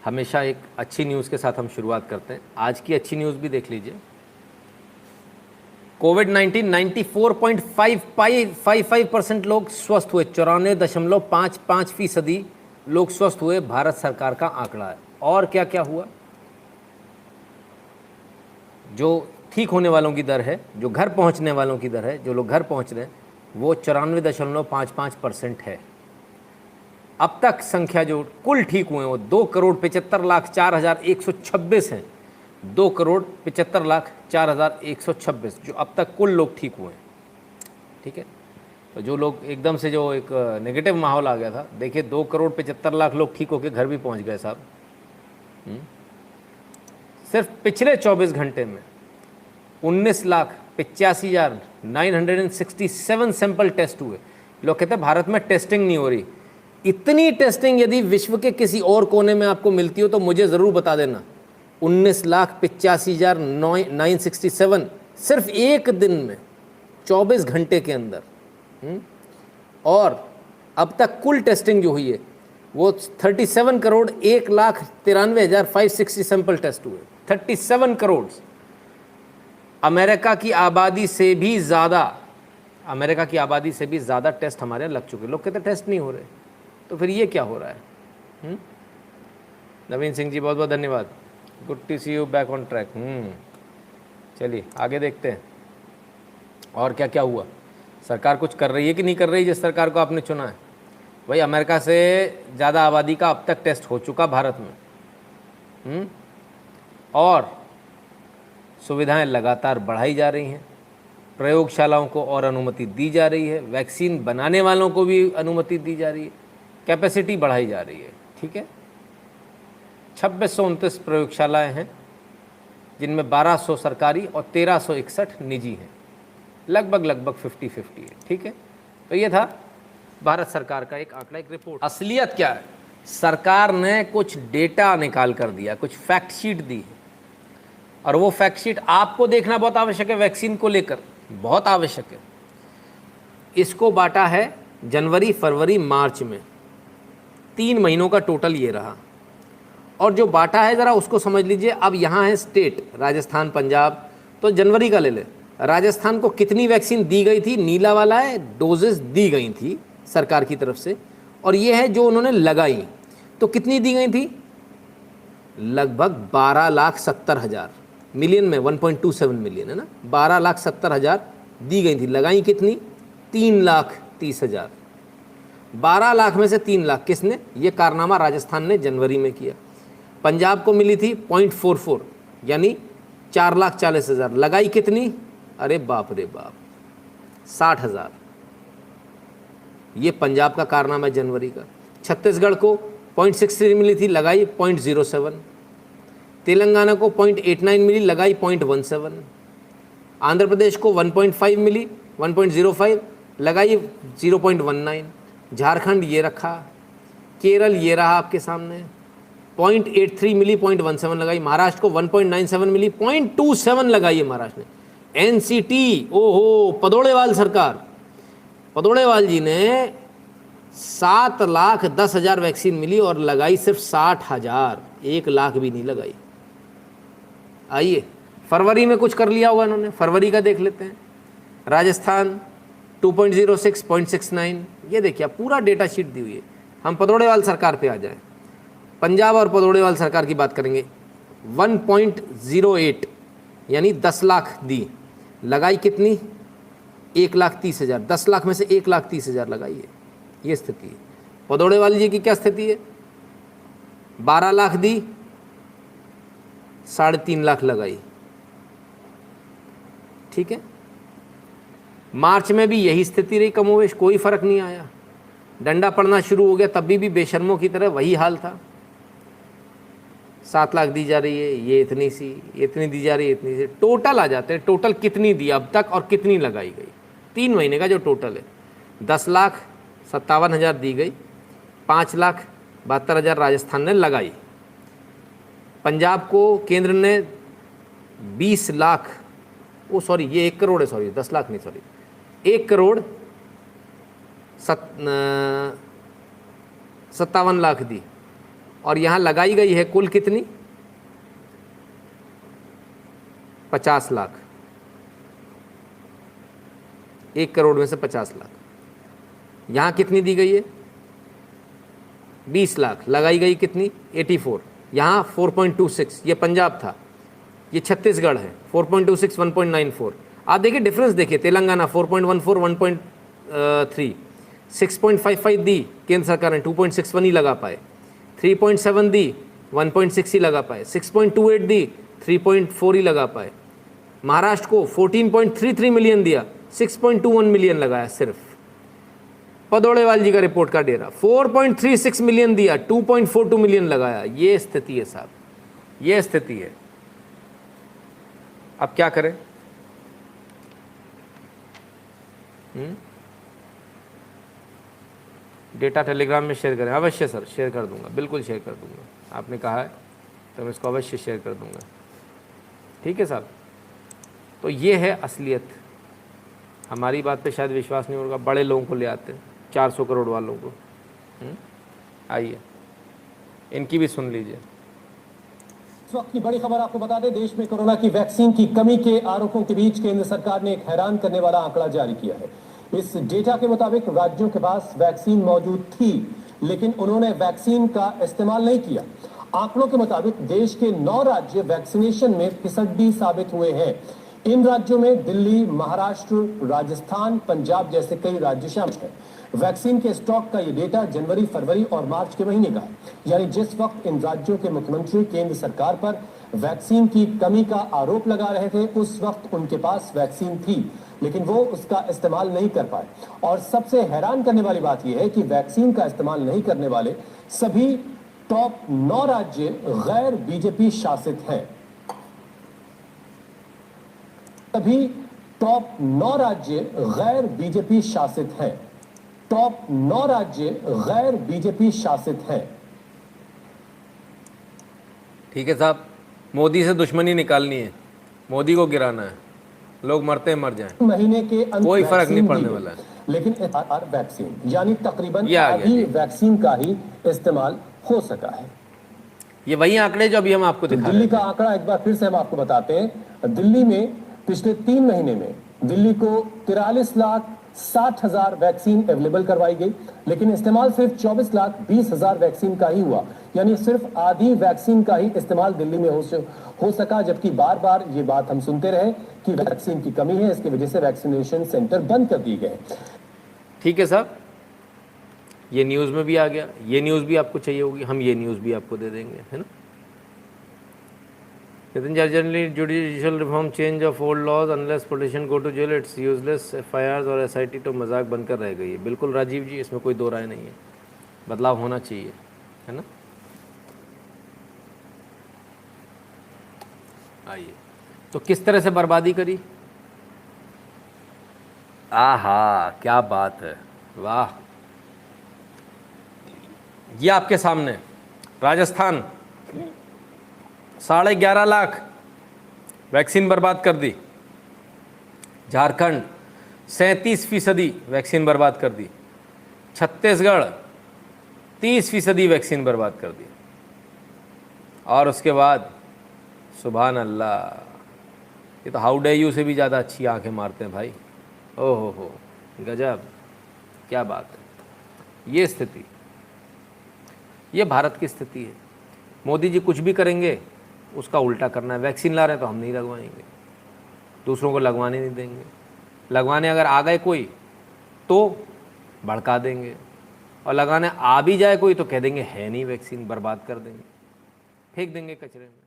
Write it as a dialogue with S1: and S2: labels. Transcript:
S1: हमेशा एक अच्छी न्यूज़ के साथ हम शुरुआत करते हैं। आज की अच्छी न्यूज़ भी देख लीजिए। कोविड-19 94.55% लोग स्वस्थ हुए, 94.55% लोग स्वस्थ हुए, भारत सरकार का आंकड़ा है। और क्या क्या हुआ? जो ठीक होने वालों की दर है, जो घर पहुंचने वालों की दर है, जो लोग घर पहुंच रहे हैं, वो 94.55% है। अब तक संख्या जो कुल ठीक हुए वो 2,75,04,126 हैं। 2,75,04,126 जो अब तक कुल लोग ठीक हुए हैं। ठीक है, तो जो लोग एकदम से जो एक नेगेटिव माहौल आ गया था, देखिए 2,75,00,000 लोग ठीक होकर घर भी पहुंच गए साहब। सिर्फ पिछले 24 घंटे में 19,85,967 सैंपल टेस्ट हुए। लोग कहते हैं भारत में टेस्टिंग नहीं हो रही। इतनी टेस्टिंग यदि विश्व के किसी और कोने में आपको मिलती हो तो मुझे ज़रूर बता देना। 19,85,967 सिर्फ एक दिन में, 24 घंटे के अंदर। और अब तक कुल टेस्टिंग जो हुई है वो 37,01,93,560 सैंपल टेस्ट हुए। 37 करोड़। अमेरिका की आबादी से भी ज़्यादा टेस्ट हमारे लग चुके। लोग कहते टेस्ट नहीं हो रहे, तो फिर ये क्या हो रहा है? नवीन सिंह जी बहुत बहुत धन्यवाद। Good to see you back on track. चलिए आगे देखते हैं और क्या क्या हुआ। सरकार कुछ कर रही है कि नहीं कर रही जिस सरकार को आपने चुना है? भाई अमेरिका से ज़्यादा आबादी का अब तक टेस्ट हो चुका भारत में। और सुविधाएं लगातार बढ़ाई जा रही हैं। प्रयोगशालाओं को और अनुमति दी जा रही है। वैक्सीन बनाने वालों को भी अनुमति दी जा रही है। कैपेसिटी बढ़ाई जा रही है। ठीक है, 2629 प्रयोगशालाएं हैं जिनमें 1200 सरकारी और 1361 निजी हैं। लगभग 50-50 है। ठीक है, तो ये था भारत सरकार का एक आंकड़ा, एक रिपोर्ट। असलियत क्या है? सरकार ने कुछ डेटा निकाल कर दिया, कुछ फैक्ट शीट दी है, और वो फैक्ट शीट आपको देखना बहुत आवश्यक है। वैक्सीन को लेकर बहुत आवश्यक है। इसको बांटा है जनवरी, फरवरी, मार्च में। 3 महीनों का टोटल ये रहा। और जो बांटा है ज़रा उसको समझ लीजिए। अब यहाँ है स्टेट, राजस्थान, पंजाब। तो जनवरी का ले ले। राजस्थान को कितनी वैक्सीन दी गई थी? नीला वाला है, डोजेस दी गई थी सरकार की तरफ से। और ये है जो उन्होंने लगाई। तो कितनी दी गई थी? लगभग 12,70,000। मिलियन में 1.27 मिलियन है ना। 12,70,000 दी गई थी। लगाई कितनी? 3,30,000। 12 लाख में से 3 लाख किसने? ये कारनामा राजस्थान ने जनवरी में किया। पंजाब को मिली थी 0.44 यानी 4,40,000। लगाई कितनी? अरे बाप रे बाप, 60,000। ये पंजाब का कारनामा है जनवरी का। छत्तीसगढ़ को 0.63 मिली थी, लगाई 0.07। तेलंगाना को 0.89 मिली, लगाई 0.17। आंध्र प्रदेश को 1.5 मिली, 1.05, लगाई 0.19। झारखंड ये रखा। केरल ये रहा आपके सामने, 0.83 मिली, 0.17 लगाई। महाराष्ट्र को 1.97 मिली, 0.27 लगाई है महाराष्ट्र ने। एनसीटी, ओहो, पदोड़ेवाल सरकार, पदोड़ेवाल जी ने 7,10,000 वैक्सीन मिली और लगाई सिर्फ 60,000। 1 लाख भी नहीं लगाई। आइए फरवरी में कुछ कर लिया होगा इन्होंने। फरवरी का देख लेते हैं। राजस्थान 2.06, 0.69। ये देखिए पूरा डेटा शीट दी हुई है। हम पदोड़ेवाल सरकार पे आ जाएं। पंजाब और पदोड़ेवाल सरकार की बात करेंगे। 1.08 यानी 10 लाख दी, लगाई कितनी? 1,30,000। 10 लाख में से 1,30,000 लगाई है। ये स्थिति है। पदोड़ेवाल जी की क्या स्थिति है? 12 लाख दी, 3.5 लाख लगाई। ठीक है, मार्च में भी यही स्थिति रही कमोवेश, कोई फर्क नहीं आया। डंडा पड़ना शुरू हो गया तब भी बेशर्मों की तरह वही हाल था। 7 लाख दी जा रही है, ये इतनी सी, इतनी दी जा रही है, इतनी सी। टोटल आ जाते हैं, टोटल कितनी दी अब तक और कितनी लगाई गई। 3 महीने का जो टोटल है, 10,57,000 दी गई, 5,72,000 राजस्थान ने लगाई। पंजाब को केंद्र ने 20 लाख, ओ सॉरी ये 1 करोड़ है, सॉरी 10 लाख नहीं, सॉरी 1,57,00,000 दी। और यहाँ लगाई गई है कुल कितनी? 50 लाख। 1 करोड़ में से 50 लाख। यहाँ कितनी दी गई है? 20 लाख। लगाई गई कितनी? 84। यहाँ 4.26, ये पंजाब था, ये छत्तीसगढ़ है। 4.26, 1.94। आप देखिए डिफरेंस देखिए, तेलंगाना 4.14, 1.3, 6.55 दी केंद्र सरकार ने, 2.61 ही लगा पाए। 3.7 दी, 1.6 ही लगा पाए। 6.28 दी, 3.4 ही लगा पाए। महाराष्ट्र को 14.33 मिलियन दिया, 6.21 मिलियन लगाया सिर्फ। पदौड़ेवाल जी का रिपोर्ट का डेरा 4.36 मिलियन दिया, 2.42 मिलियन लगाया। ये स्थिति है साहब, ये स्थिति है। अब क्या करें? डेटा टेलीग्राम में शेयर करें। अवश्य सर, शेयर कर दूंगा, बिल्कुल शेयर कर दूंगा। आपने कहा है तो मैं इसको अवश्य शेयर कर दूंगा। ठीक है साहब, तो ये है असलियत। हमारी बात पे शायद विश्वास नहीं होगा, बड़े लोगों को ले आते हैं, 400 करोड़ वालों को। आइए इनकी भी सुन लीजिए।
S2: इस वक्त की बड़ी खबर आपको बता दें, देश में कोरोना की वैक्सीन की कमी के आरोपों के बीच केंद्र सरकार ने एक हैरान करने वाला आंकड़ा जारी किया है। इस डेटा के मुताबिक राज्यों के पास वैक्सीन मौजूद थी, लेकिन उन्होंने वैक्सीन का इस्तेमाल नहीं किया। आंकड़ों के मुताबिक देश के 9 राज्य वैक्सीनेशन में फिसड्डी साबित हुए हैं। इन राज्यों में दिल्ली, महाराष्ट्र, राजस्थान, पंजाब जैसे कई राज्य शामिल हैं। वैक्सीन के स्टॉक का ये डेटा जनवरी, फरवरी और मार्च के महीने का है, यानी जिस वक्त इन राज्यों के मुख्यमंत्री केंद्र सरकार पर वैक्सीन की कमी का आरोप लगा रहे थे, उस वक्त उनके पास वैक्सीन थी, लेकिन वो उसका इस्तेमाल नहीं कर पाए। और सबसे हैरान करने वाली बात यह है कि वैक्सीन का इस्तेमाल नहीं करने वाले सभी टॉप 9 राज्य गैर बीजेपी शासित हैं। सभी टॉप 9 राज्य गैर बीजेपी शासित हैं। टॉप 9 राज्य गैर बीजेपी शासित हैं।
S1: ठीक है साहब, मोदी से दुश्मनी निकालनी है, मोदी को गिराना है, लोग मरते हैं मर जाएं,
S2: महीने के
S1: कोई फर्क नहीं पड़ने वाला है।
S2: लेकिन वैक्सीन यानी तकरीबन आधी वैक्सीन का ही इस्तेमाल हो सका है।
S1: ये वही आंकड़े जो अभी हम आपको दिखा रहे हैं।
S2: दिल्ली का आंकड़ा एक बार फिर से हम आपको बताते हैं। दिल्ली में पिछले 3 महीने में दिल्ली को 43,60,000 वैक्सीन अवेलेबल करवाई गई, लेकिन इस्तेमाल सिर्फ 24,20,000 वैक्सीन का ही हुआ, यानी सिर्फ आधी वैक्सीन का ही इस्तेमाल दिल्ली में हो सका। जबकि बार बार ये बात हम सुनते रहे कि वैक्सीन की कमी है, इसकी वजह से वैक्सीनेशन सेंटर बंद कर दिए गए।
S1: ठीक है साहब, ये न्यूज़ में भी आ गया, ये न्यूज़ भी आपको चाहिए होगी, हम ये न्यूज़ भी आपको दे देंगे, है ना। Generally judicial reform change of old laws unless politician go to jail it's useless FIRs और SIT तो मजाक बनकर रह गई है। बिल्कुल राजीव जी, इसमें कोई दो राय नहीं है, बदलाव होना चाहिए, है ना। आइए, तो किस तरह से बर्बादी करी? आहा, क्या बात है, वाह। ये आपके सामने राजस्थान 11.5 लाख वैक्सीन बर्बाद कर दी। झारखंड 37% वैक्सीन बर्बाद कर दी। छत्तीसगढ़ 30% वैक्सीन बर्बाद कर दी। और उसके बाद सुभान अल्लाह, ये तो हाउ डे यू से भी ज़्यादा अच्छी आंखें मारते हैं भाई। ओहो हो, गजब, क्या बात है। ये स्थिति, ये भारत की स्थिति है। मोदी जी कुछ भी करेंगे उसका उल्टा करना है। वैक्सीन ला रहे हैं तो हम नहीं लगवाएंगे, दूसरों को लगवाने नहीं देंगे। लगवाने अगर आ गए कोई तो भड़का देंगे, और लगाने आ भी जाए कोई तो कह देंगे है नहीं वैक्सीन, बर्बाद कर देंगे, फेंक देंगे कचरे में।